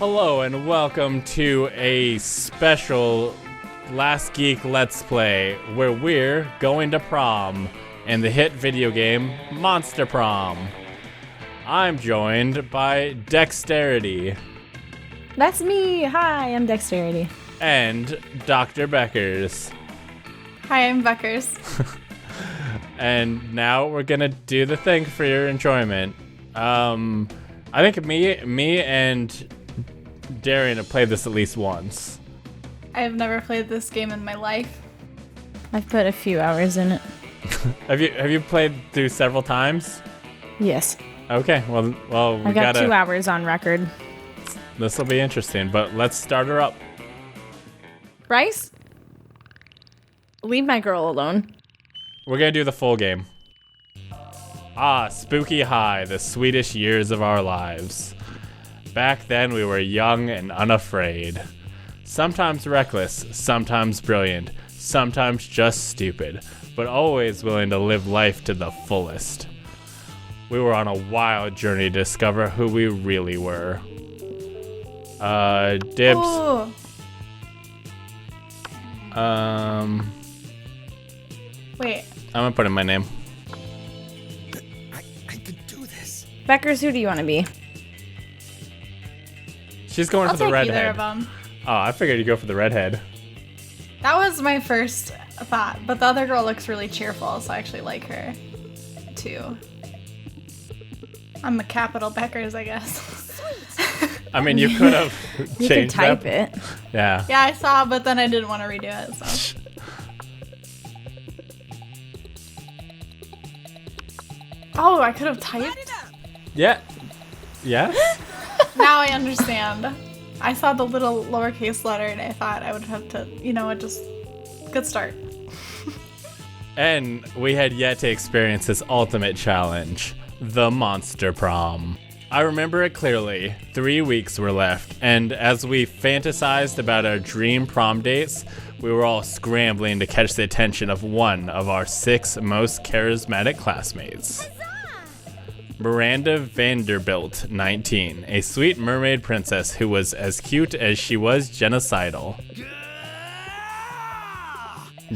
Hello and welcome to a special Last Geek Let's Play where we're going to prom in the hit video game Monster Prom. I'm joined by Dexterity. That's me. Hi, I'm Dexterity. And Dr. Beckers. Hi, I'm Beckers. And now we're gonna do the thing for your enjoyment. I think me and Darrian have played this at least once. I have never played this game in my life. I've put a few hours in it. Have you played through several times? Yes. Okay, well, I got 2 hours on record. This will be interesting, but let's start her up. Bryce? Leave my girl alone. We're gonna do the full game. Spooky high, the sweetest years of our lives. Back then we were young and unafraid. Sometimes reckless, sometimes brilliant, sometimes just stupid, but always willing to live life to the fullest. We were on a wild journey to discover who we really were. Dibs. Ooh. Wait. I'm gonna put in my name. I could do this. Beckers, who do you want to be? She's going I'll for the take redhead. either of them. Oh, I figured you'd go for the redhead. That was my first thought, but the other girl looks really cheerful, so I actually like her too. I'm a capital Beckers, I guess. I mean, you could have You changed could type that. it. Yeah. Yeah, I saw, but then I didn't want to redo it, so. Oh, I could have typed? Yeah. Yes? Now I understand. I saw the little lowercase letter and I thought I would have to, just good start. And we had yet to experience this ultimate challenge, the Monster Prom. I remember it clearly. 3 weeks were left, and as we fantasized about our dream prom dates, we were all scrambling to catch the attention of one of our 6 most charismatic classmates. Miranda Vanderbilt, 19, a sweet mermaid princess who was as cute as she was genocidal.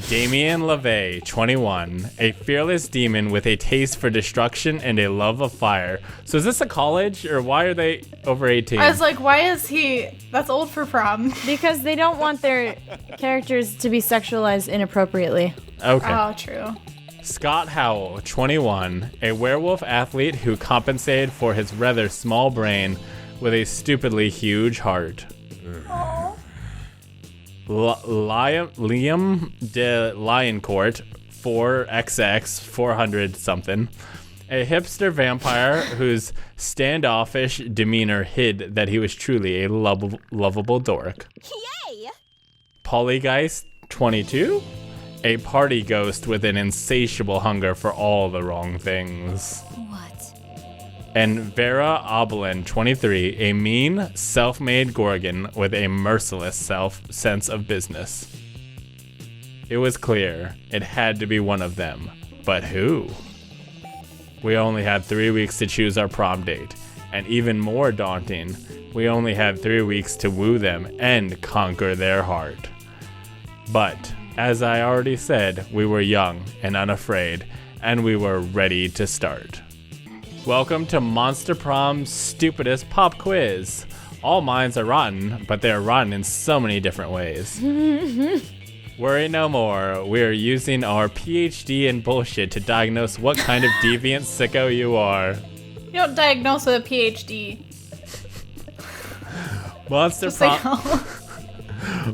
Damien LaVey, 21, a fearless demon with a taste for destruction and a love of fire. So is this a college, or why are they over 18? I was like, why is he? That's old for prom. Because they don't want their characters to be sexualized inappropriately. Okay. Oh, true. Scott Howell, 21, a werewolf athlete who compensated for his rather small brain with a stupidly huge heart. Liam de Lioncourt, 4XX, 400 something, a hipster vampire whose standoffish demeanor hid that he was truly a lovable dork. Yay! Polygeist, 22, a party ghost with an insatiable hunger for all the wrong things. What? And Vera Oberlin, 23, a mean, self-made Gorgon with a merciless sense of business. It was clear it had to be one of them, but who? We only had 3 weeks to choose our prom date, and even more daunting, we only had 3 weeks to woo them and conquer their heart. But, as I already said, we were young and unafraid, and we were ready to start. Welcome to Monster Prom's stupidest pop quiz. All minds are rotten, but they are rotten in so many different ways. Worry no more. We are using our PhD in bullshit to diagnose what kind of deviant sicko you are. You don't diagnose with a PhD.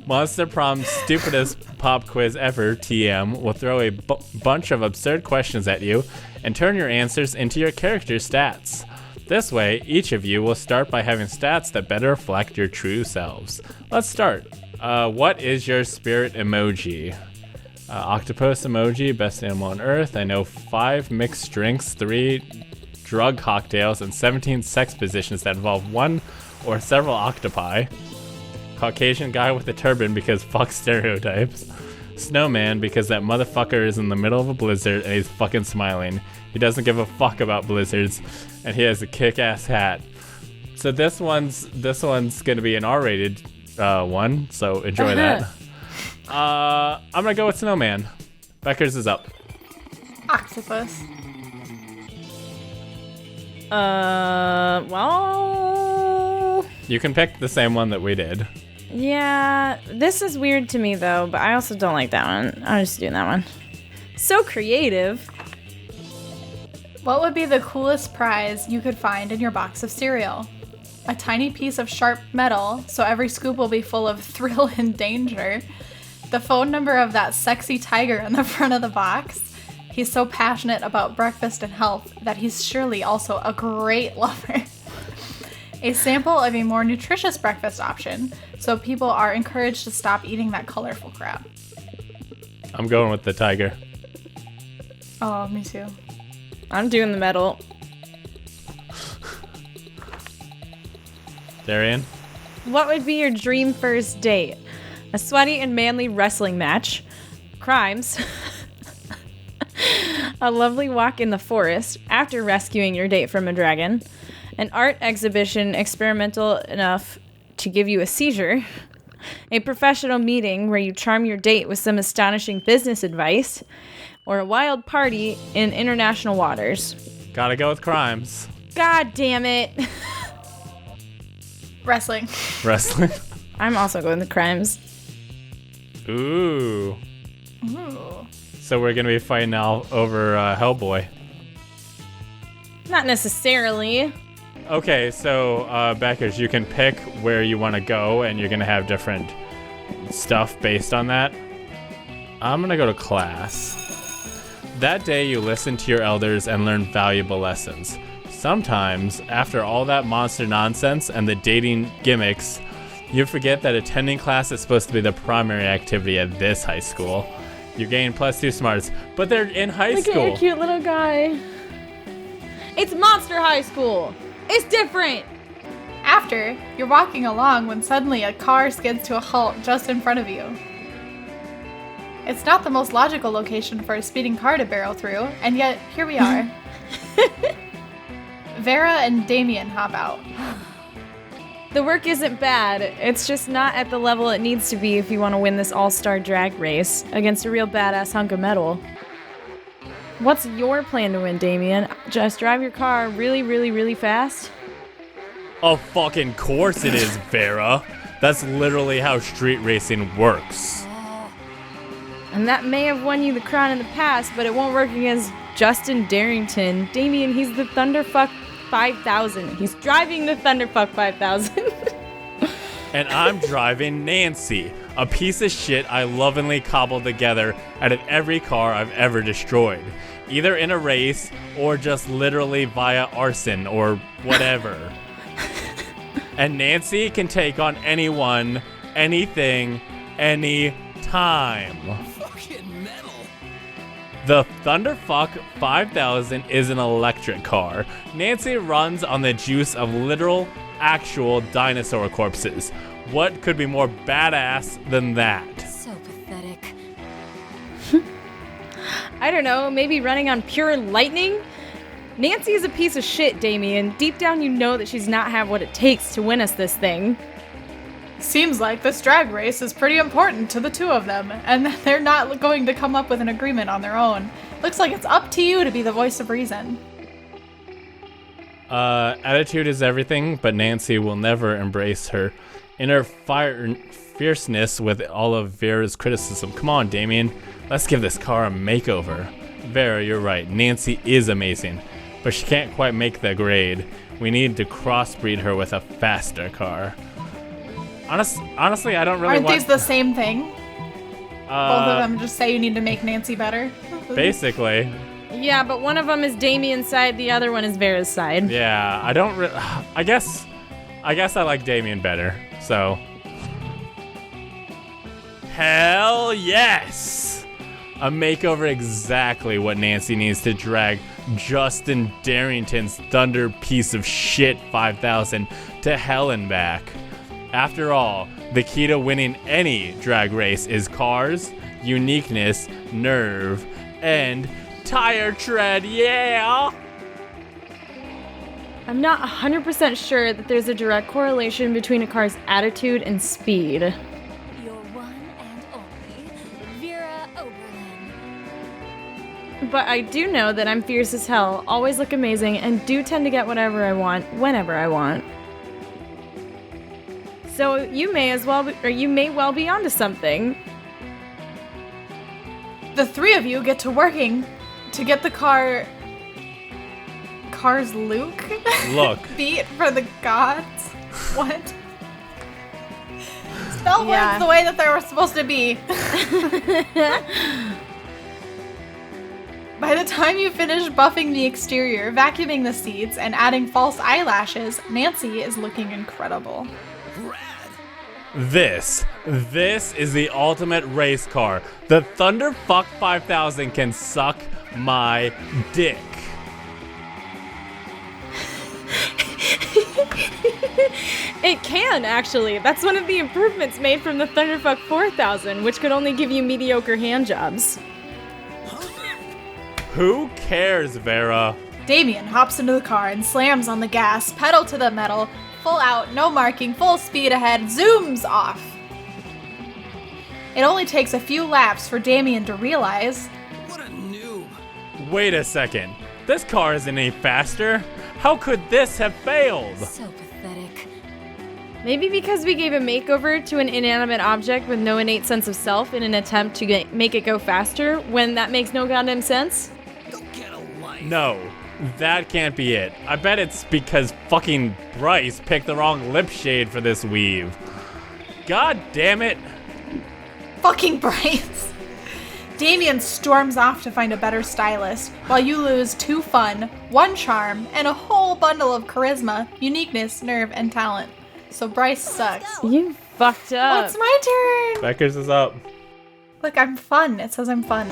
Monster Prom's stupidest pop quiz ever, TM, will throw a bunch of absurd questions at you and turn your answers into your character stats. This way, each of you will start by having stats that better reflect your true selves. Let's start. What is your spirit emoji? Octopus emoji, best animal on earth. I know 5 mixed drinks, 3 drug cocktails, and 17 sex positions that involve one or several octopi. Caucasian guy with a turban because fuck stereotypes. Snowman because that motherfucker is in the middle of a blizzard and he's fucking smiling. He doesn't give a fuck about blizzards and he has a kick-ass hat. So this one's gonna be an R-rated one, so enjoy that. I'm gonna go with Snowman. Beckers is up. Octopus. Well, You can pick the same one that we did. yeah, this is weird to me though, but I also don't like that one. I'm just doing that one. So creative. What would be the coolest prize you could find in your box of cereal? A tiny piece of sharp metal, so every scoop will be full of thrill and danger. The phone number of that sexy tiger on the front of the box. He's so passionate about breakfast and health that he's surely also a great lover. A sample of a more nutritious breakfast option, so people are encouraged to stop eating that colorful crap. I'm going with the tiger. Oh, me too. I'm doing the metal. Darrian? What would be your dream first date? A sweaty and manly wrestling match. Crimes. A lovely walk in the forest after rescuing your date from a dragon. An art exhibition experimental enough to give you a seizure. A professional meeting where you charm your date with some astonishing business advice. Or a wild party in international waters. Gotta go with crimes. God damn it. Wrestling. Wrestling. I'm also going with crimes. Ooh. Ooh. So we're gonna be fighting now over Hellboy. Not necessarily. Okay, so Beckers, you can pick where you want to go, and you're gonna have different stuff based on that. I'm gonna go to class. That day you listen to your elders and learn valuable lessons. Sometimes, after all that monster nonsense and the dating gimmicks, you forget that attending class is supposed to be the primary activity at this high school. You gain +2 smarts, but they're in high Look school. at your cute little guy. It's Monster High School. It's different. After, you're walking along when suddenly a car skids to a halt just in front of you. It's not the most logical location for a speeding car to barrel through, and yet here we are. Vera and Damien hop out. The work isn't bad. It's just not at the level it needs to be if you want to win this all-star drag race against a real badass hunk of metal. What's your plan to win, Damien? Just drive your car really, really, really fast? Of fucking course it is, Vera. That's literally how street racing works. And that may have won you the crown in the past, but it won't work against Justin Darrington. Damien, he's the Thunderfuck 5000. He's driving the Thunderfuck 5000. And I'm driving Nancy, a piece of shit I lovingly cobbled together out of every car I've ever destroyed. Either in a race or just literally via arson or whatever. And Nancy can take on anyone, anything, any time. Fucking metal. The Thunderfuck 5000 is an electric car. Nancy runs on the juice of literal, actual dinosaur corpses. What could be more badass than that? So pathetic. I don't know, maybe running on pure lightning? Nancy is a piece of shit, Damien. Deep down you know that she's not have what it takes to win us this thing. Seems like this drag race is pretty important to the two of them, and that they're not going to come up with an agreement on their own. Looks like it's up to you to be the voice of reason. Attitude is everything, but Nancy will never embrace her inner fierceness with all of Vera's criticism. Come on, Damien. Let's give this car a makeover. Vera, you're right. Nancy is amazing, but she can't quite make the grade. We need to crossbreed her with a faster car. Honestly, I don't really Aren't want... these the same thing? Both of them just say you need to make Nancy better? Basically. Yeah, but one of them is Damien's side, the other one is Vera's side. Yeah, I don't really... I guess I like Damien better, so... Hell yes! A makeover exactly what Nancy needs to drag Justin Darrington's thunder piece of shit 5000 to hell and back. After all, the key to winning any drag race is cars, uniqueness, nerve, and tire tread, yeah! I'm not 100% sure that there's a direct correlation between a car's attitude and speed. Your one and only Vera Oberlin. But I do know that I'm fierce as hell, always look amazing, and do tend to get whatever I want, whenever I want. So you may well be onto something. The three of you get to working to get the car's Luke Look. beat for the gods. What? Spell Yeah. words the way that they were supposed to be. By the time you finish buffing the exterior, vacuuming the seats, and adding false eyelashes, Nancy is looking incredible. This is the ultimate race car. The Thunderfuck 5000 can suck my dick. It can, actually. That's one of the improvements made from the Thunderfuck 4000, which could only give you mediocre handjobs. Who cares, Vera? Damien hops into the car and slams on the gas, pedal to the metal, full out, no marking, full speed ahead, zooms off. It only takes a few laps for Damien to realize, What a noob. Wait a second. This car isn't any faster. How could this have failed? So pathetic. Maybe because we gave a makeover to an inanimate object with no innate sense of self in an attempt to make it go faster, when that makes no goddamn sense? Go get a life. No, that can't be it. I bet it's because fucking Bryce picked the wrong lip shade for this weave. God damn it. fucking Bryce. Damien storms off to find a better stylist, while you lose 2 fun, 1 charm, and a whole bundle of charisma, uniqueness, nerve, and talent. So Bryce sucks. You fucked up. It's my turn! Beckers is up. Look, I'm fun. It says I'm fun.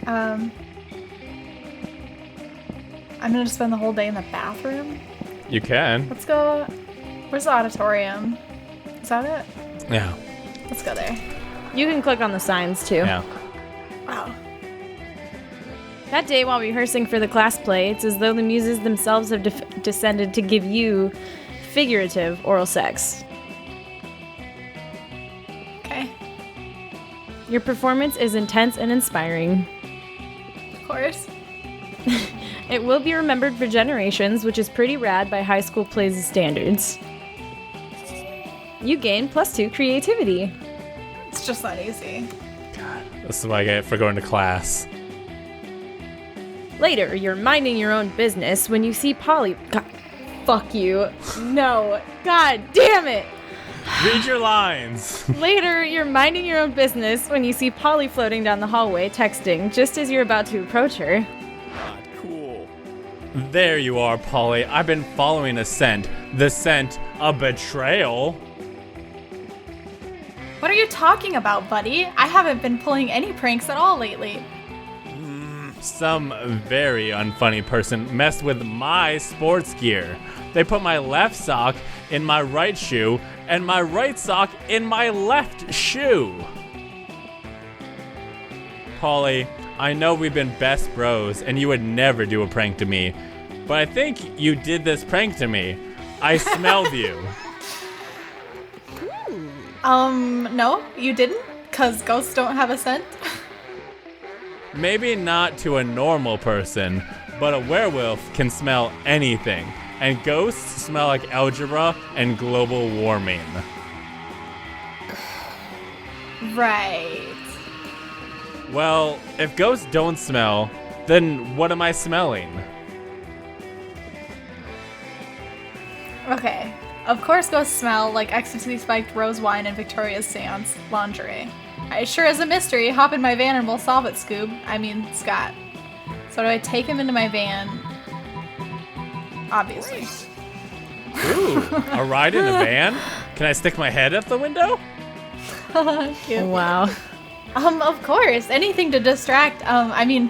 I'm gonna spend the whole day in the bathroom. You can. Let's go. Where's the auditorium? Is that it? Yeah. Let's go there. You can click on the signs, too. Yeah. Wow. That day while rehearsing for the class play, it's as though the muses themselves have descended to give you figurative oral sex. Okay. Your performance is intense and inspiring. Of course. It will be remembered for generations, which is pretty rad by high school plays' standards. You gain +2 creativity. It's just that easy. This is what I get for going to class. Later, you're minding your own business when you see Polly. God, fuck you. No. God damn it. Read your lines. Later, you're minding your own business when you see Polly floating down the hallway texting just as you're about to approach her. Not cool. There you are, Polly. I've been following a scent. The scent of betrayal. What are you talking about, buddy? I haven't been pulling any pranks at all lately. Some very unfunny person messed with my sports gear. They put my left sock in my right shoe and my right sock in my left shoe. Polly, I know we've been best bros and you would never do a prank to me, but I think you did this prank to me. I smelled you. No, you didn't? 'Cause ghosts don't have a scent? Maybe not to a normal person, but a werewolf can smell anything, and ghosts smell like algebra and global warming. Right. Well, if ghosts don't smell, then what am I smelling? Okay. Of course ghosts smell like ecstasy-spiked rose wine and Victoria's Seance lingerie. It sure is a mystery. Hop in my van and we'll solve it, Scott. So do I take him into my van? Obviously. Ooh, a ride in a van? Can I stick my head out the window? Cute. Wow. Of course. Anything to distract,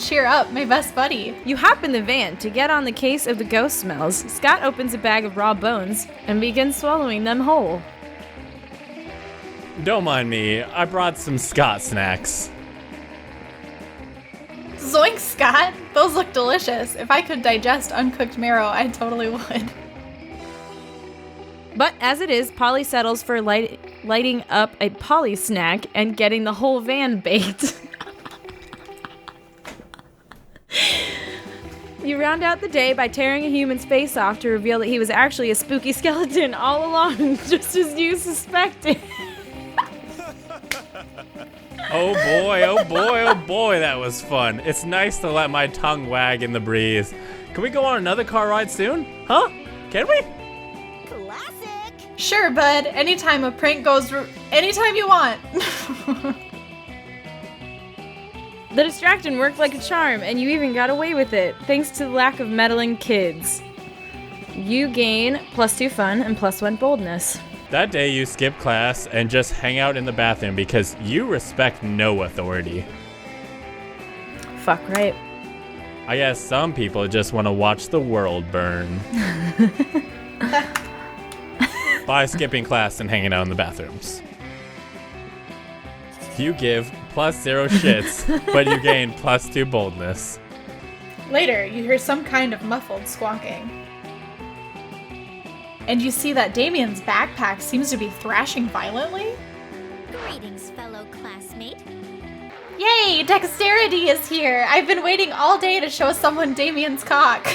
cheer up, my best buddy. You hop in the van to get on the case of the ghost smells. Scott opens a bag of raw bones and begins swallowing them whole. Don't mind me, I brought some Scott snacks. Zoink, Scott. Those look delicious. If I could digest uncooked marrow, I totally would. But as it is, Polly settles for lighting up a Polly snack and getting the whole van baked. You round out the day by tearing a human's face off to reveal that he was actually a spooky skeleton all along, just as you suspected. Oh boy, oh boy, oh boy, that was fun. It's nice to let my tongue wag in the breeze. Can we go on another car ride soon? Huh? Can we? Classic. Sure, bud. Anytime a prank goes... anytime you want. The distraction worked like a charm, and you even got away with it, thanks to the lack of meddling kids. You gain +2 fun and +1 boldness. That day you skip class and just hang out in the bathroom because you respect no authority. Fuck right. I guess some people just want to watch the world burn. By skipping class and hanging out in the bathrooms. You give +0 shits, but you gain +2 boldness. Later, you hear some kind of muffled squawking. And you see that Damien's backpack seems to be thrashing violently. Greetings, fellow classmate. Yay! Dexterity is here! I've been waiting all day to show someone Damien's cock.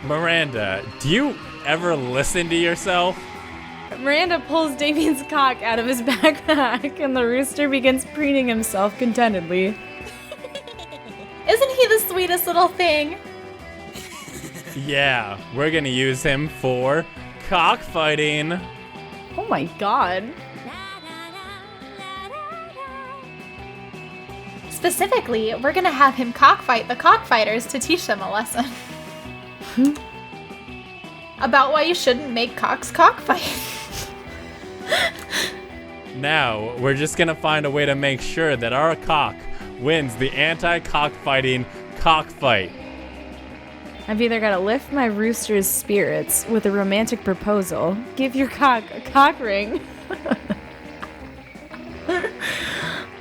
Miranda, do you ever listen to yourself? Miranda pulls Damien's cock out of his backpack, and the rooster begins preening himself contentedly. Isn't he the sweetest little thing? Yeah, we're gonna use him for cockfighting. Oh my god. Specifically, we're gonna have him cockfight the cockfighters to teach them a lesson. About why you shouldn't make cocks cockfight. Now, we're just gonna find a way to make sure that our cock wins the anti-cockfighting cockfight. I've either got to lift my rooster's spirits with a romantic proposal, give your cock a cock ring,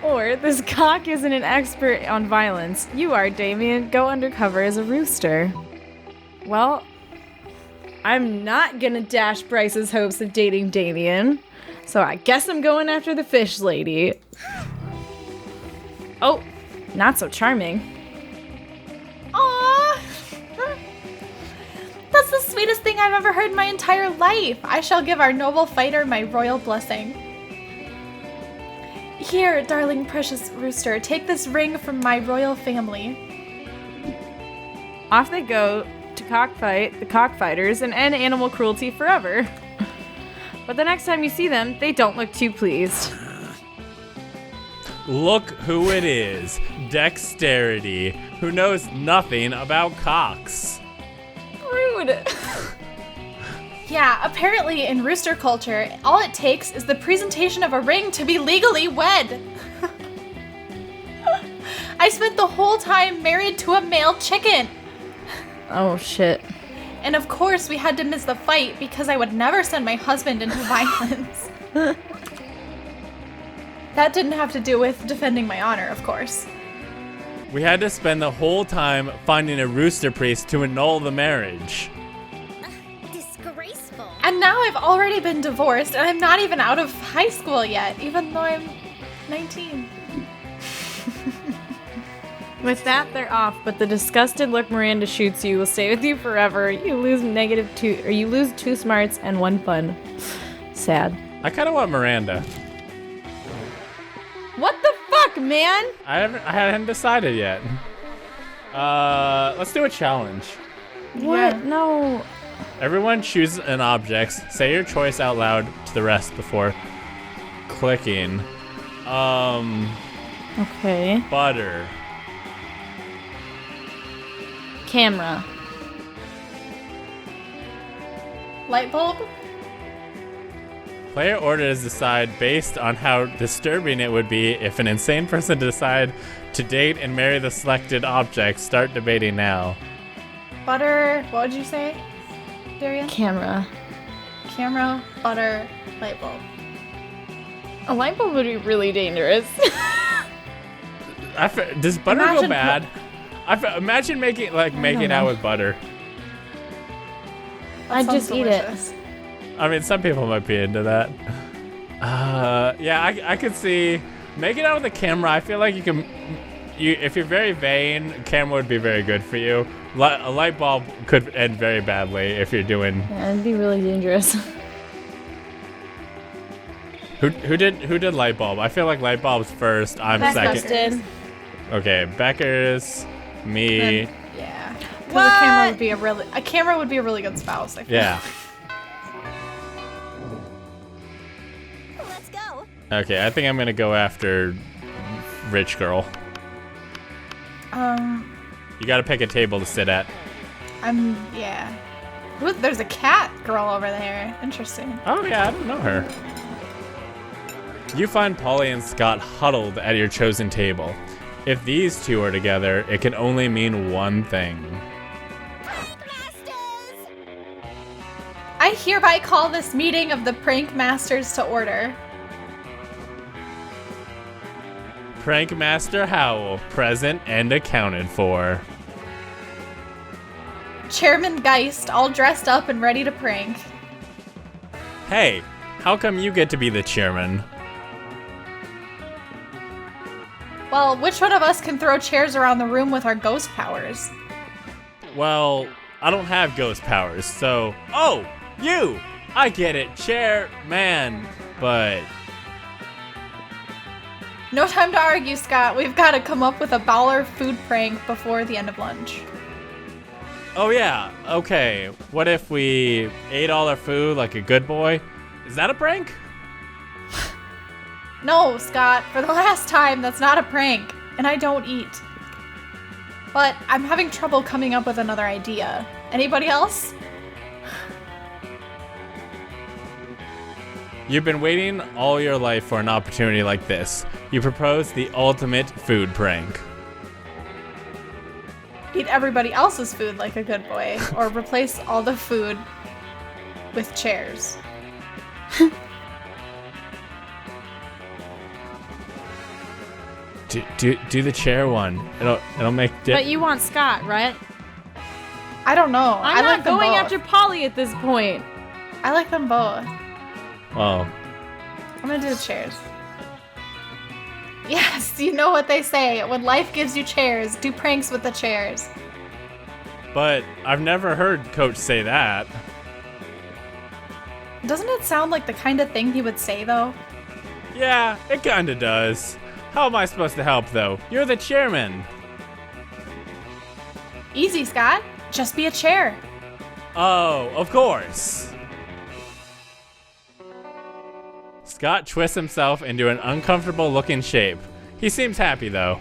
or this cock isn't an expert on violence. You are, Damien. Go undercover as a rooster. Well, I'm not gonna dash Bryce's hopes of dating Damien, so I guess I'm going after the fish lady. Oh, not so charming. Aww! That's the sweetest thing I've ever heard in my entire life. I shall give our noble fighter my royal blessing. Here, darling precious rooster, take this ring from my royal family. Off they go to cockfight the cockfighters and end animal cruelty forever. But the next time you see them, they don't look too pleased. Look who it is, Dexterity, who knows nothing about cocks. Rude. Yeah, apparently in rooster culture, all it takes is the presentation of a ring to be legally wed. I spent the whole time married to a male chicken. Oh shit. And of course we had to miss the fight because I would never send my husband into violence. That didn't have to do with defending my honor, of course. We had to spend the whole time finding a rooster priest to annul the marriage. Disgraceful. And now I've already been divorced and I'm not even out of high school yet, even though I'm 19. With that, they're off, but the disgusted look Miranda shoots you will stay with you forever. You lose you lose 2 smarts and 1 fun. Sad. I kind of want Miranda. What the fuck, man? I hadn't decided yet. Let's do a challenge. What? Yeah. No. Everyone choose an object. Say your choice out loud to the rest before clicking. Okay. Butter. Camera. Light bulb? Player orders decide based on how disturbing it would be if an insane person decided to date and marry the selected object. Start debating now. Butter, what would you say, Darrian? Camera. Camera, butter, light bulb. A light bulb would be really dangerous. Does butter go Imagine bad? Imagine making out with butter. I'd sounds just eat it. delicious. I mean, some people might be into that. Yeah, I could see making out with a camera. I feel like if you're very vain, camera would be very good for you. A light bulb could end very badly if you're doing. Yeah, it'd be really dangerous. Who did light bulb? I feel like light bulb's first. I'm Beckers second. did. Okay, Beckers, me. Yeah. Because What? a camera would be a really good spouse, I feel. Yeah. Let's go. Okay, I think I'm gonna go after rich girl. You gotta pick a table to sit at. Yeah. There's a cat girl over there. Interesting. Oh yeah, I don't know her. You find Polly and Scott huddled at your chosen table. If these two are together, it can only mean one thing. Masters! I hereby call this meeting of the Prank Masters to order. Prank Master Howell, present and accounted for. Chairman Geist, all dressed up and ready to prank. Hey, how come you get to be the chairman? Well, which one of us can throw chairs around the room with our ghost powers? Well, I don't have ghost powers, so... Oh, you! I get it, chairman, but... No time to argue, Scott. We've got to come up with a baller food prank before the end of lunch. Oh yeah, okay. What if we ate all our food like a good boy? Is that a prank? No, Scott, for the last time, that's not a prank, and I don't eat. But I'm having trouble coming up with another idea. Anybody else? You've been waiting all your life for an opportunity like this. You propose the ultimate food prank. Eat everybody else's food like a good boy, or replace all the food with chairs. Do the chair one. It'll make But you want Scott, right? I don't know. I'm I not like them going both. after Polly at this point. I like them both. Oh. I'm gonna do the chairs. Yes, you know what they say. When life gives you chairs, do pranks with the chairs. But I've never heard Coach say that. Doesn't it sound like the kind of thing he would say, though? Yeah, it kinda does. How am I supposed to help, though? You're the chairman. Easy, Scott. Just be a chair. Oh, of course. Scott twists himself into an uncomfortable looking shape. He seems happy though.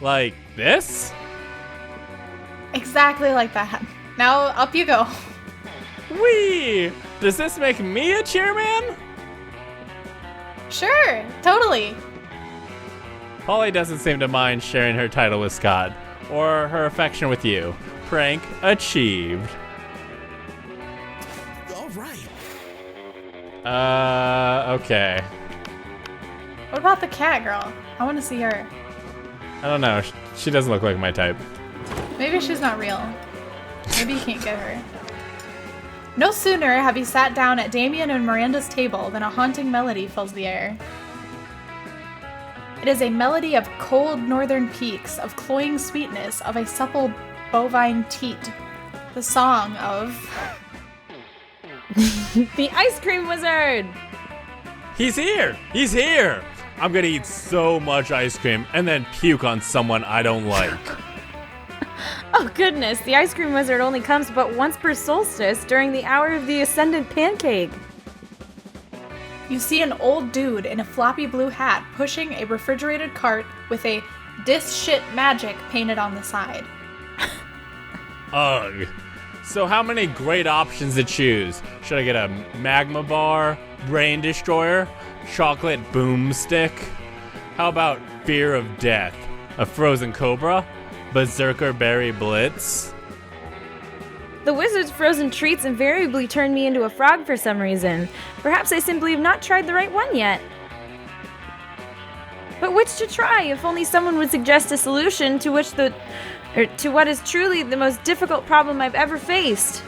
Like this? Exactly like that. Now, up you go. Whee! Does this make me a chairman? Sure, totally. Polly doesn't seem to mind sharing her title with Scott, or her affection with you. Prank achieved. All right. Okay. What about the cat girl? I want to see her. I don't know. She doesn't look like my type. Maybe she's not real. Maybe you can't get her. No sooner have you sat down at Damien and Miranda's table than a haunting melody fills the air. It is a melody of cold northern peaks, of cloying sweetness, of a supple bovine teat. The song of... The ice cream wizard! He's here! He's here! I'm gonna eat so much ice cream and then puke on someone I don't like. Oh goodness, the ice cream wizard only comes but once per solstice during the hour of the ascendant pancake. You see an old dude in a floppy blue hat pushing a refrigerated cart with a "Dis shit magic" painted on the side. Ugh. So how many great options to choose? Should I get a magma bar, brain destroyer, chocolate boomstick? How about fear of death, a frozen cobra, berserker berry blitz? The wizard's frozen treats invariably turn me into a frog for some reason. Perhaps I simply have not tried the right one yet. But which to try? If only someone would suggest a solution to what is truly the most difficult problem I've ever faced.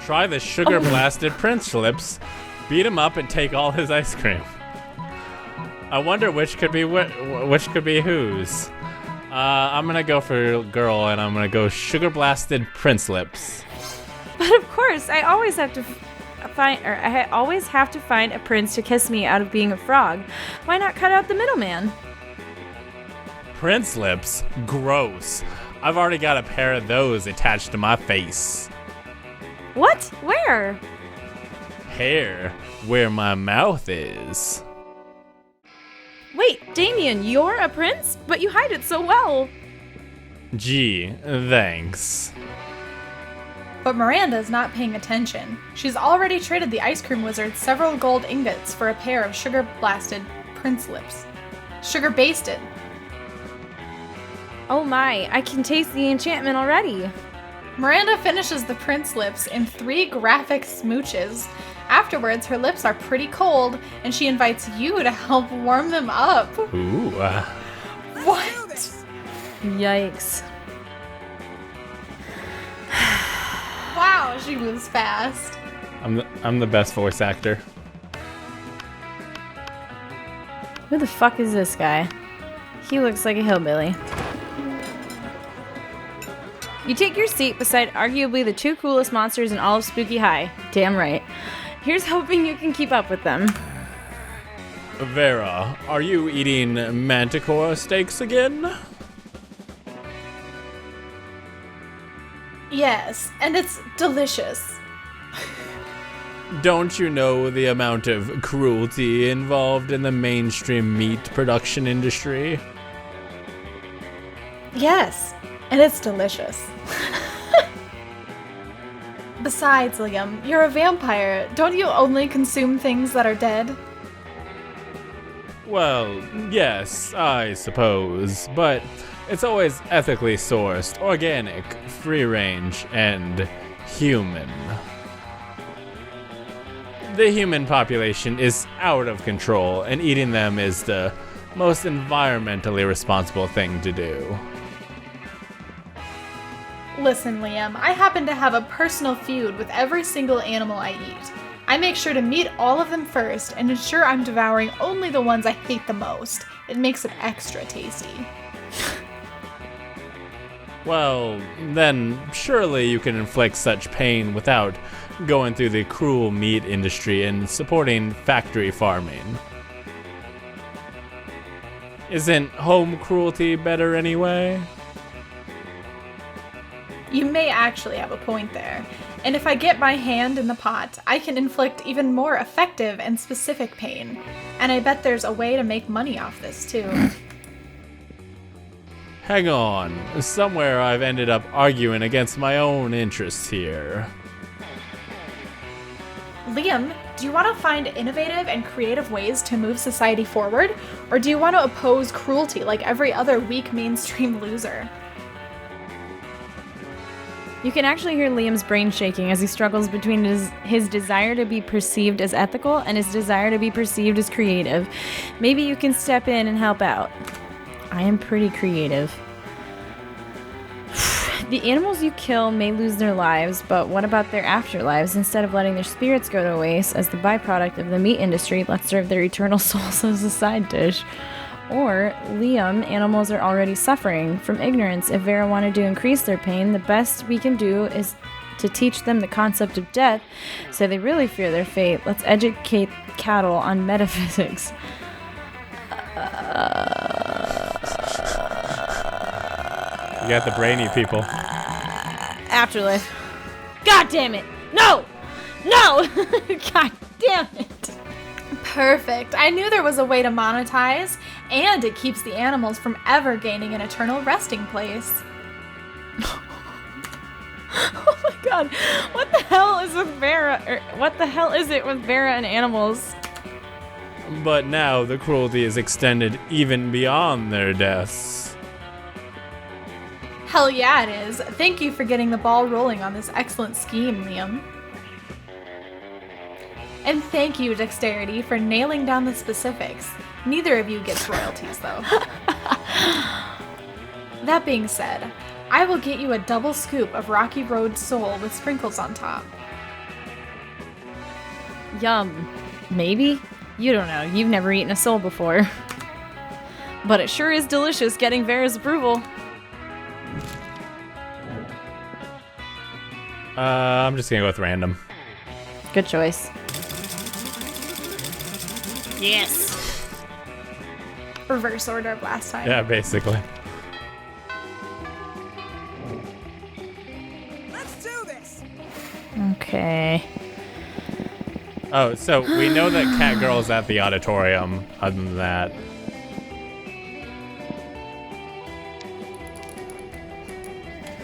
Try the sugar-blasted Prince Lips. Beat him up and take all his ice cream. I wonder which could be whose. I'm gonna go for girl, and I'm gonna go sugar-blasted Prince Lips. But of course, I always have to find a prince to kiss me out of being a frog. Why not cut out the middleman? Prince Lips? Gross. I've already got a pair of those attached to my face. What? Where? Hair, where my mouth is. Wait, Damien, you're a prince? But you hide it so well. Gee, thanks. But Miranda's not paying attention. She's already traded the ice cream wizard several gold ingots for a pair of sugar-blasted Prince Lips. Sugar-basted. Oh my, I can taste the enchantment already. Miranda finishes the Prince Lips in 3 graphic smooches. Afterwards, her lips are pretty cold, and she invites you to help warm them up. Ooh. What? Yikes. Wow, she moves fast. I'm the best voice actor. Who the fuck is this guy? He looks like a hillbilly. You take your seat beside arguably the 2 coolest monsters in all of Spooky High. Damn right. Here's hoping you can keep up with them. Vera, are you eating manticore steaks again? Yes, and it's delicious. Don't you know the amount of cruelty involved in the mainstream meat production industry? Yes, and it's delicious. Besides, Liam, you're a vampire. Don't you only consume things that are dead? Well, yes, I suppose, but it's always ethically sourced, organic, free-range, and human. The human population is out of control, and eating them is the most environmentally responsible thing to do. Listen, Liam, I happen to have a personal feud with every single animal I eat. I make sure to meet all of them first and ensure I'm devouring only the ones I hate the most. It makes it extra tasty. Well, then surely you can inflict such pain without going through the cruel meat industry and supporting factory farming. Isn't home cruelty better anyway? You may actually have a point there. And if I get my hand in the pot, I can inflict even more effective and specific pain. And I bet there's a way to make money off this too. Hang on, somewhere I've ended up arguing against my own interests here. Liam, do you want to find innovative and creative ways to move society forward? Or do you want to oppose cruelty like every other weak mainstream loser? You can actually hear Liam's brain shaking as he struggles between his desire to be perceived as ethical and his desire to be perceived as creative. Maybe you can step in and help out. I am pretty creative. The animals you kill may lose their lives, but what about their afterlives? Instead of letting their spirits go to waste as the byproduct of the meat industry, let's serve their eternal souls as a side dish. Or, Liam, animals are already suffering from ignorance. If Vera wanted to increase their pain, the best we can do is to teach them the concept of death so they really fear their fate. Let's educate cattle on metaphysics. You got the brainy people. Afterlife. God damn it! No! No! God damn it! Perfect. I knew there was a way to monetize, and it keeps the animals from ever gaining an eternal resting place. Oh my god. What the hell is with Vera? What the hell is it with Vera and animals? But now the cruelty is extended even beyond their deaths. Hell yeah, it is. Thank you for getting the ball rolling on this excellent scheme, Liam. And thank you, Dexterity, for nailing down the specifics. Neither of you gets royalties, though. That being said, I will get you a double scoop of Rocky Road Sole with sprinkles on top. Yum. Maybe? You don't know. You've never eaten a sole before. But it sure is delicious getting Vera's approval. I'm just gonna go with random. Good choice. Yes. Reverse order of last time. Yeah, basically. Let's do this. Okay. Oh, so we know that Cat Girl's at the auditorium. Other than that,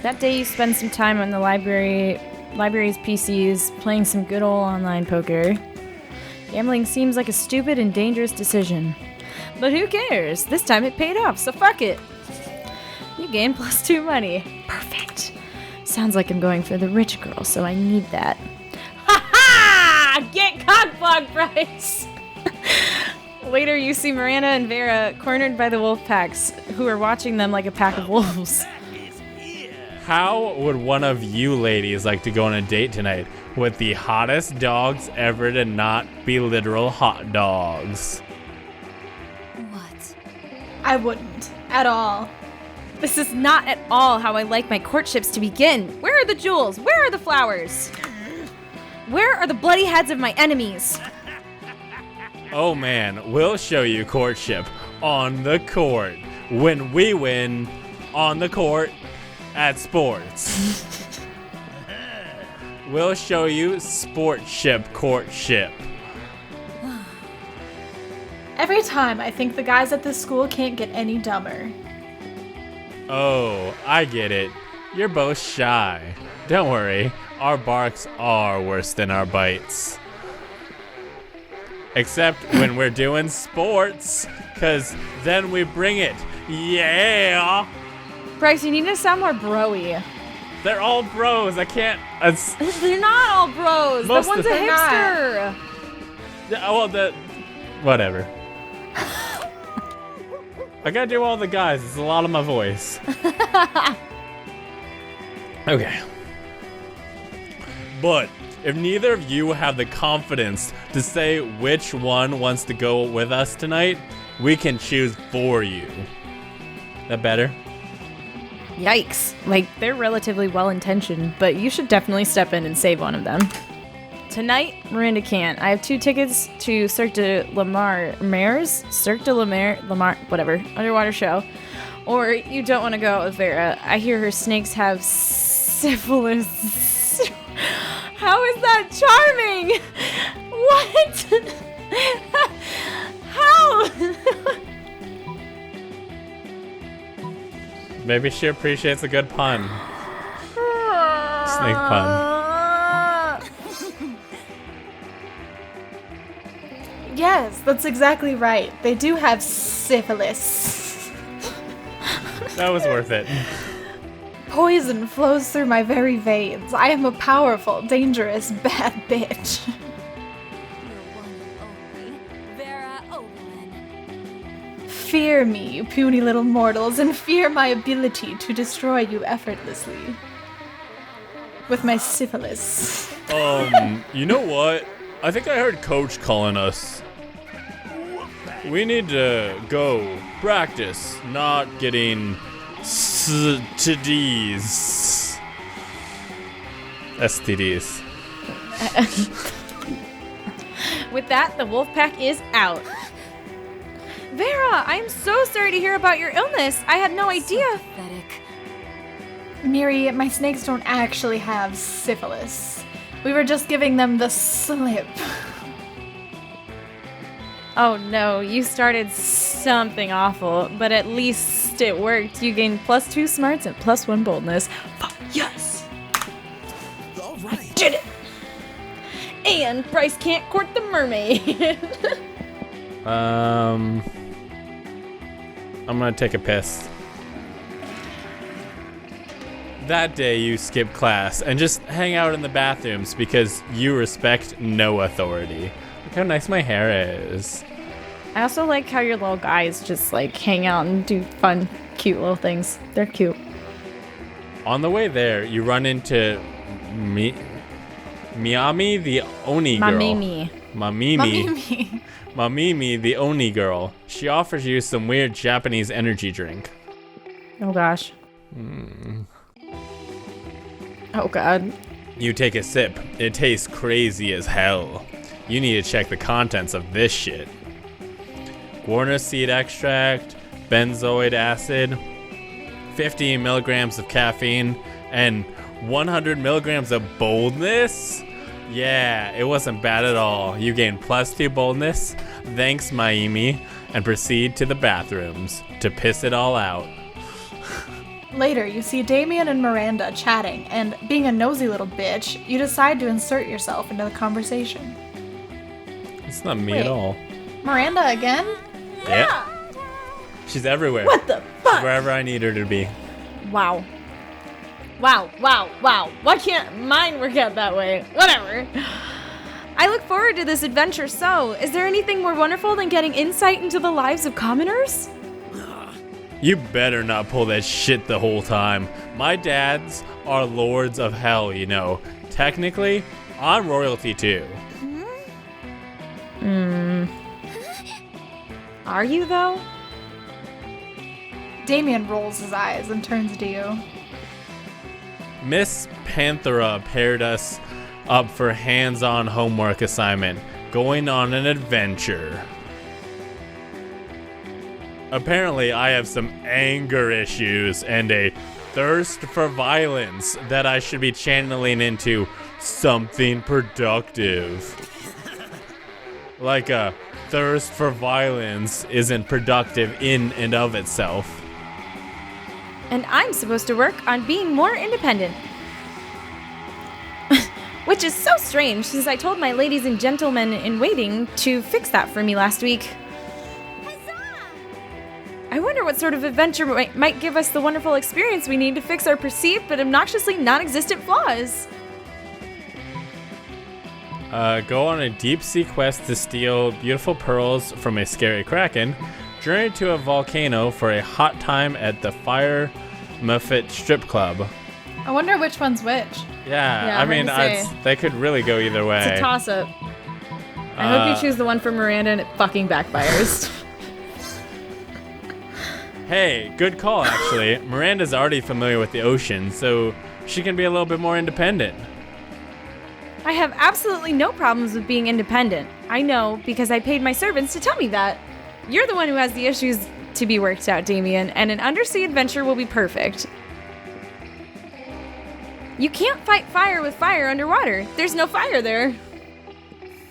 That day you spend some time on the library's PCs playing some good old online poker. Gambling seems like a stupid and dangerous decision. But who cares? This time it paid off, so fuck it. You gain +2 money. Perfect. Sounds like I'm going for the rich girl, so I need that. Ha ha! Get cockblocked, Bryce! Later you see Miranda and Vera cornered by the wolf packs, who are watching them like a pack of wolves. how would one of you ladies like to go on a date tonight with the hottest dogs ever to not be literal hot dogs? What? I wouldn't. At all. This is not at all how I like my courtships to begin. Where are the jewels? Where are the flowers? Where are the bloody heads of my enemies? Oh man, we'll show you courtship on the court. When we win on the court at sports. We'll show you sportship courtship. Every time I think the guys at this school can't get any dumber. Oh, I get it. You're both shy. Don't worry, our barks are worse than our bites. Except when we're doing sports, cause then we bring it. Yeah! Bryce, you need to sound more bro-y. They're all bros. I can't. They're not all bros. Most The one's of- a They're hipster. Whatever. I gotta do all the guys. It's a lot of my voice. Okay. But if neither of you have the confidence to say which one wants to go with us tonight, we can choose for you. That better? Yikes. Like, they're relatively well-intentioned, but you should definitely step in and save one of them. Tonight, Miranda can't. I have 2 tickets to Cirque du Lamar, whatever, underwater show. Or you don't want to go out with Vera. I hear her snakes have syphilis. How is that charming? What? How? Maybe she appreciates a good pun. Snake pun. Yes, that's exactly right. They do have syphilis. That was worth it. Poison flows through my very veins. I am a powerful, dangerous, bad bitch. Your one and only, Vera Oberlin. Fear me, you puny little mortals, and fear my ability to destroy you effortlessly. With my syphilis. You know what? I think I heard Coach calling us. We need to go practice not getting STDs. STDs. With that, the wolf pack is out. Vera, I am so sorry to hear about your illness. I had no idea. Pathetic. Miri, my snakes don't actually have syphilis. We were just giving them the slip. Oh no, you started something awful, but at least it worked. You gained +2 smarts and +1 boldness. Fuck yes! All right. Did it! And Bryce can't court the mermaid. I'm gonna take a piss. That day you skip class and just hang out in the bathrooms because you respect no authority. Look how nice my hair is. I also like how your little guys just like hang out and do fun, cute little things. They're cute. On the way there, you run into Miami, the Oni girl. Mamimi. Mamimi. Mamimi, the Oni girl. She offers you some weird Japanese energy drink. Oh gosh. Oh god. You take a sip. It tastes crazy as hell. You need to check the contents of this shit. Guarana seed extract, benzoic acid, 50 milligrams of caffeine, and 100 milligrams of boldness? Yeah, it wasn't bad at all. You gain +2 boldness, thanks Miami, and proceed to the bathrooms to piss it all out. Later, you see Damien and Miranda chatting, and being a nosy little bitch, you decide to insert yourself into the conversation. It's not me Wait. at all. Miranda again? Yeah. She's everywhere. What the She's fuck? wherever I need her to be. Wow. Wow. Why can't mine work out that way? Whatever. I look forward to this adventure so. Is there anything more wonderful than getting insight into the lives of commoners? You better not pull that shit the whole time. My dads are lords of hell, you know. Technically, I'm royalty too. Are you though? Damien rolls his eyes and turns to you. Miss Panthera paired us up for hands-on homework assignment, going on an adventure. Apparently, I have some anger issues and a thirst for violence that I should be channeling into something productive. Like a thirst for violence isn't productive in and of itself. And I'm supposed to work on being more independent. Which is so strange since I told my ladies and gentlemen in waiting to fix that for me last week. I wonder what sort of adventure might give us the wonderful experience we need to fix our perceived but obnoxiously non-existent flaws. Go on a deep-sea quest to steal beautiful pearls from a scary kraken, journey to a volcano for a hot time at the Fire Muffet Strip Club. I wonder which one's which. Yeah, I hard mean, to say. they could really go either way. It's a toss-up. I hope you choose the one for Miranda and it fucking backfires. Hey, good call, actually. Miranda's already familiar with the ocean, so she can be a little bit more independent. I have absolutely no problems with being independent. I know because I paid my servants to tell me that. You're the one who has the issues to be worked out, Damien, and an undersea adventure will be perfect. You can't fight fire with fire underwater. There's no fire there.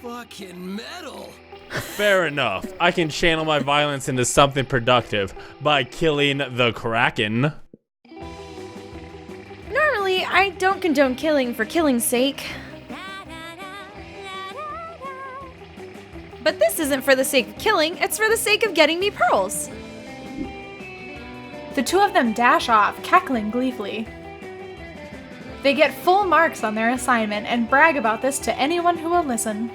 Fucking metal. Fair enough. I can channel my violence into something productive by killing the Kraken. Normally, I don't condone killing for killing's sake. But this isn't for the sake of killing, it's for the sake of getting me pearls. The two of them dash off, cackling gleefully. They get full marks on their assignment and brag about this to anyone who will listen.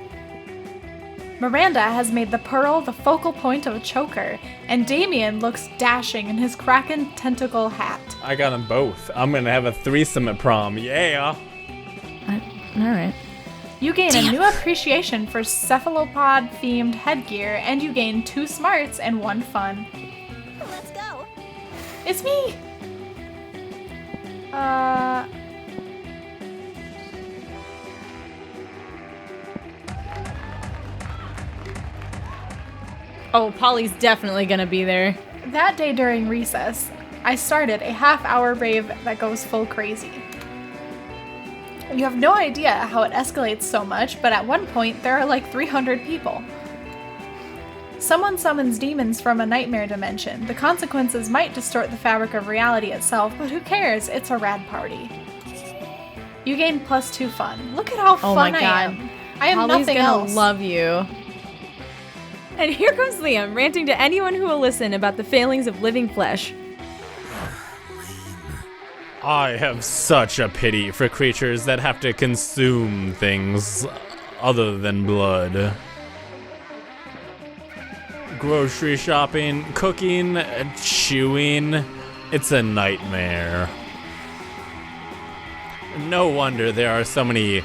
Miranda has made the pearl the focal point of a choker, and Damien looks dashing in his kraken tentacle hat. I got them both. I'm gonna have a threesome at prom. Yeah. Alright. You gain a new appreciation for cephalopod-themed headgear, and you gain 2 smarts and 1 fun. Let's go. It's me! Oh, Polly's definitely gonna be there. That day during recess, I started a half-hour rave that goes full crazy. You have no idea how it escalates so much, but at one point there are like 300 people. Someone summons demons from a nightmare dimension. The consequences might distort the fabric of reality itself, but who cares? It's a rad party. You gain +2 fun. Look at how Oh fun my I God. am. I am Polly's nothing gonna else. love you. And here comes Liam, ranting to anyone who will listen about the failings of living flesh. I have such a pity for creatures that have to consume things other than blood. Grocery shopping, cooking, chewing, it's a nightmare. No wonder there are so many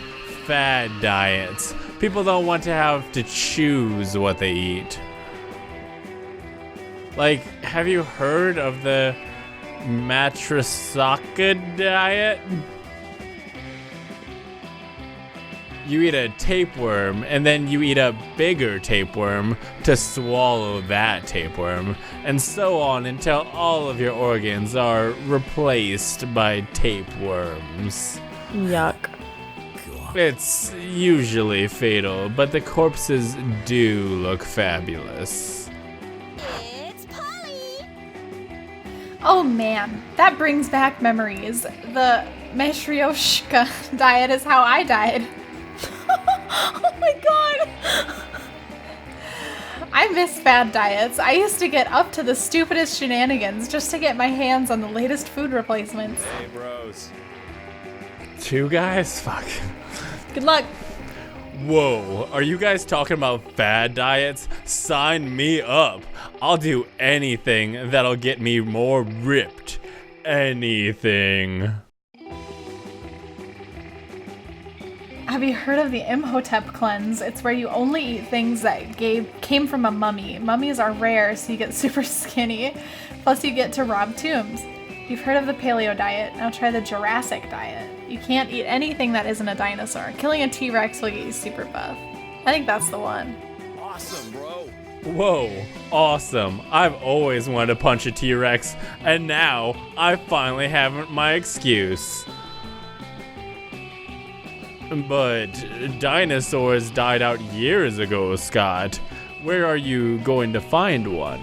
fad diets. People don't want to have to choose what they eat. Like, have you heard of the Matrisaka diet? You eat a tapeworm, and then you eat a bigger tapeworm to swallow that tapeworm, and so on until all of your organs are replaced by tapeworms. Yuck. It's usually fatal, but the corpses do look fabulous. It's Polly! Oh man, that brings back memories. The Matryoshka diet is how I died. Oh my god! I miss fad diets. I used to get up to the stupidest shenanigans just to get my hands on the latest food replacements. Hey, bros. 2 guys? Fuck. Good luck. Whoa, are you guys talking about fad diets? Sign me up. I'll do anything that'll get me more ripped. Anything. Have you heard of the Imhotep cleanse? It's where you only eat things that came from a mummy. Mummies are rare, so you get super skinny. Plus, you get to rob tombs. You've heard of the paleo diet. Now try the Jurassic diet. You can't eat anything that isn't a dinosaur. Killing a T-Rex will get you super buff. I think that's the one. Awesome, bro. Whoa, awesome. I've always wanted to punch a T-Rex, and now I finally have my excuse. But dinosaurs died out years ago, Scott. Where are you going to find one?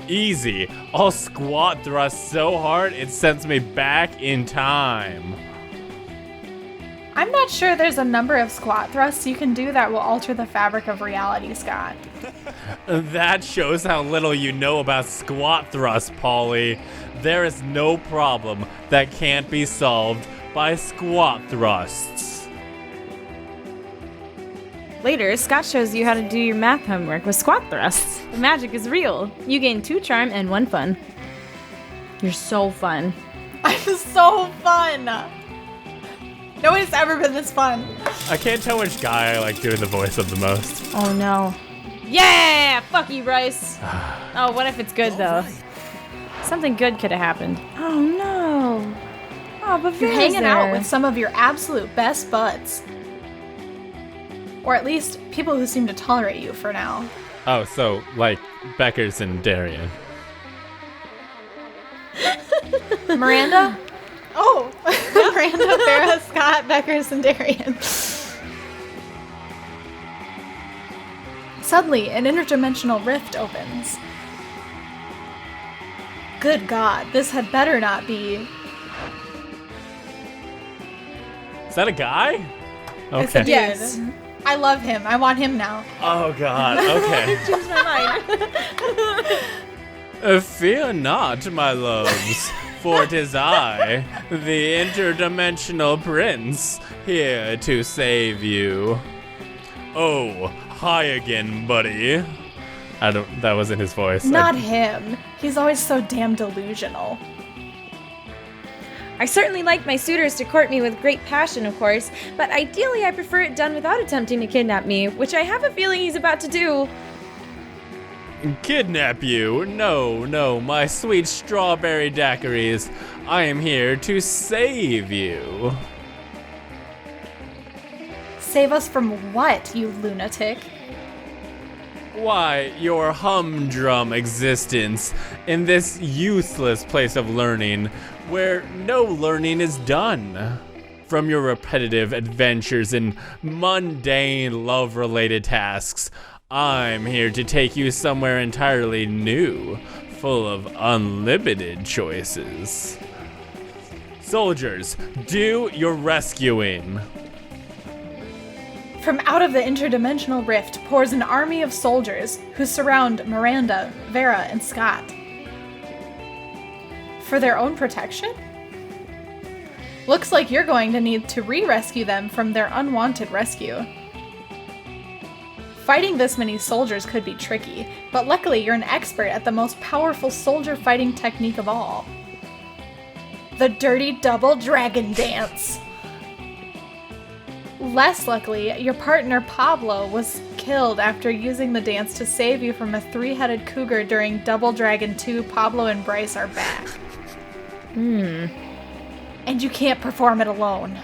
Easy. I'll squat thrust so hard it sends me back in time. I'm not sure there's a number of squat thrusts you can do that will alter the fabric of reality, Scott. That shows how little you know about squat thrust, Polly. There is no problem that can't be solved by squat thrusts. Later, Scott shows you how to do your math homework with squat thrusts. The magic is real. You gain 2 charm and 1 fun. You're so fun. I'm so fun! Nobody's ever been this fun. I can't tell which guy I like doing the voice of the most. Oh no. Yeah! Fuck you, Bryce. Oh, what if it's good though? Something good could have happened. Oh no. Oh, but You're hanging out with some of your absolute best buds. Or at least people who seem to tolerate you for now. Oh, so like Beckers and Darrian. Miranda? Oh, Miranda, Farrah, Scott, Beckers, and Darrian. Suddenly, an interdimensional rift opens. Good God, this had better not be. Is that a guy? It's a Okay. dude. I love him. I want him now. Oh god, okay. Change my mind. Fear not, my loves, for 'tis I, the interdimensional prince, here to save you. Oh, hi again, buddy. That wasn't his voice. Not him. He's always so damn delusional. I certainly like my suitors to court me with great passion, of course, but ideally I prefer it done without attempting to kidnap me, which I have a feeling he's about to do. Kidnap you? No, my sweet strawberry daiquiris. I am here to save you. Save us from what, you lunatic? Why, your humdrum existence in this useless place of learning, where no learning is done. From your repetitive adventures in mundane love-related tasks, I'm here to take you somewhere entirely new, full of unlimited choices. Soldiers, do your rescuing. From out of the interdimensional rift pours an army of soldiers who surround Miranda, Vera, and Scott. For their own protection? Looks like you're going to need to re-rescue them from their unwanted rescue. Fighting this many soldiers could be tricky, but luckily you're an expert at the most powerful soldier fighting technique of all. The Dirty Double Dragon Dance. Less luckily, your partner Pablo was killed after using the dance to save you from a 3-headed cougar during Double Dragon 2 Pablo and Bryce Are Back. And you can't perform it alone.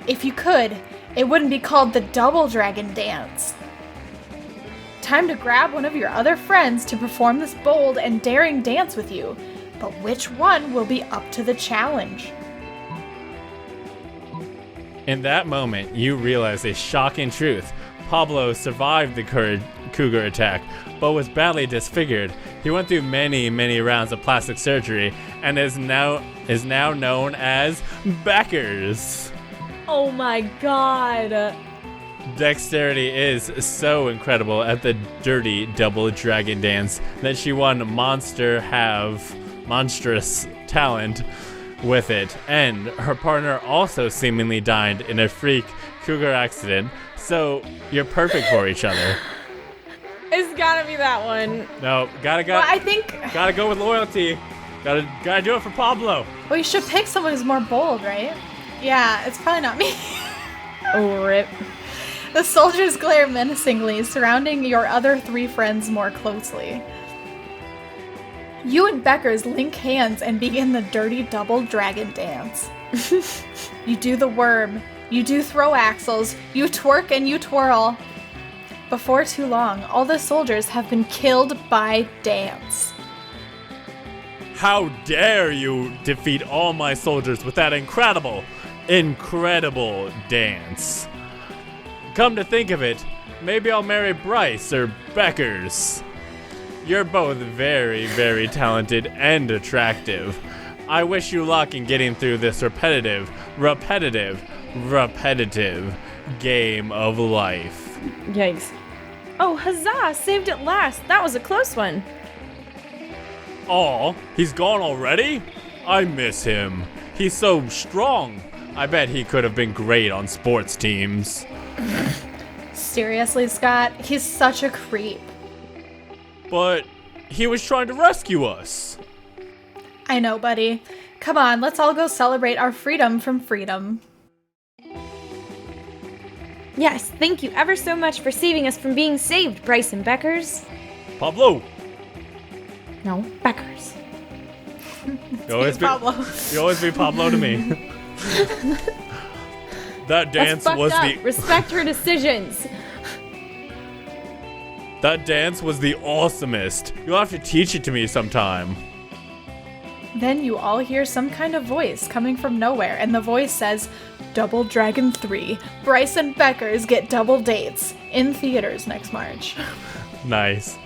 If you could, it wouldn't be called the Double Dragon Dance. Time to grab one of your other friends to perform this bold and daring dance with you, but which one will be up to the challenge? In that moment, you realize a shocking truth. Pablo survived the cougar attack, but was badly disfigured. He went through many, many rounds of plastic surgery and is now known as Beckers. Oh my god. Dexterity is so incredible at the Dirty Double Dragon Dance that she won monstrous talent with it, and her partner also seemingly died in a freak cougar accident, so you're perfect for each other. It's gotta be that one. No, gotta go with loyalty. Gotta do it for Pablo. Well, you should pick someone who's more bold, right? Yeah, it's probably not me. Oh, rip. The soldiers glare menacingly, surrounding your other 3 friends more closely. You and Beckers link hands and begin the Dirty Double Dragon Dance. You do the worm, you do throw axles, you twerk and you twirl. Before too long, all the soldiers have been killed by dance. How dare you defeat all my soldiers with that incredible dance. Come to think of it, maybe I'll marry Bryce or Beckers. You're both very, very talented and attractive. I wish you luck in getting through this repetitive game of life. Yikes. Oh, huzzah! Saved at last. That was a close one. Aw, he's gone already? I miss him. He's so strong. I bet he could have been great on sports teams. Seriously, Scott? He's such a creep. But he was trying to rescue us. I know, buddy. Come on, let's all go celebrate our freedom from freedom. Yes, thank you ever so much for saving us from being saved, Bryce and Beckers. Pablo. No, Beckers. You always be Pablo to me. That dance was the Respect her decisions. That dance was the awesomest. You'll have to teach it to me sometime. Then you all hear some kind of voice coming from nowhere, and the voice says, Double Dragon 3, Bryce and Beckers get double dates in theaters next March. Nice.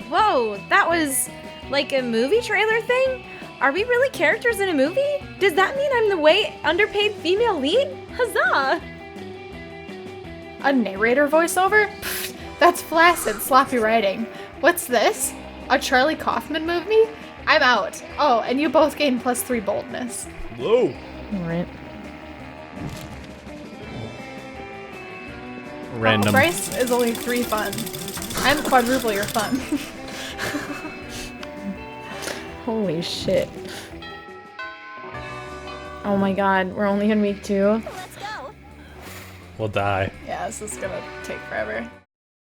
Whoa, that was like a movie trailer thing? Are we really characters in a movie? Does that mean I'm the way underpaid female lead? Huzzah! A narrator voiceover? Pfft, that's flaccid, sloppy writing. What's this? A Charlie Kaufman movie? I'm out. Oh, and you both gain +3 boldness. Whoa. Alright. Random. Oh, Bryce is only 3 fun. I'm quadruple your fun. Holy shit. Oh my god, we're only in week 2. Let's go. We'll die. Yeah, this is gonna take forever.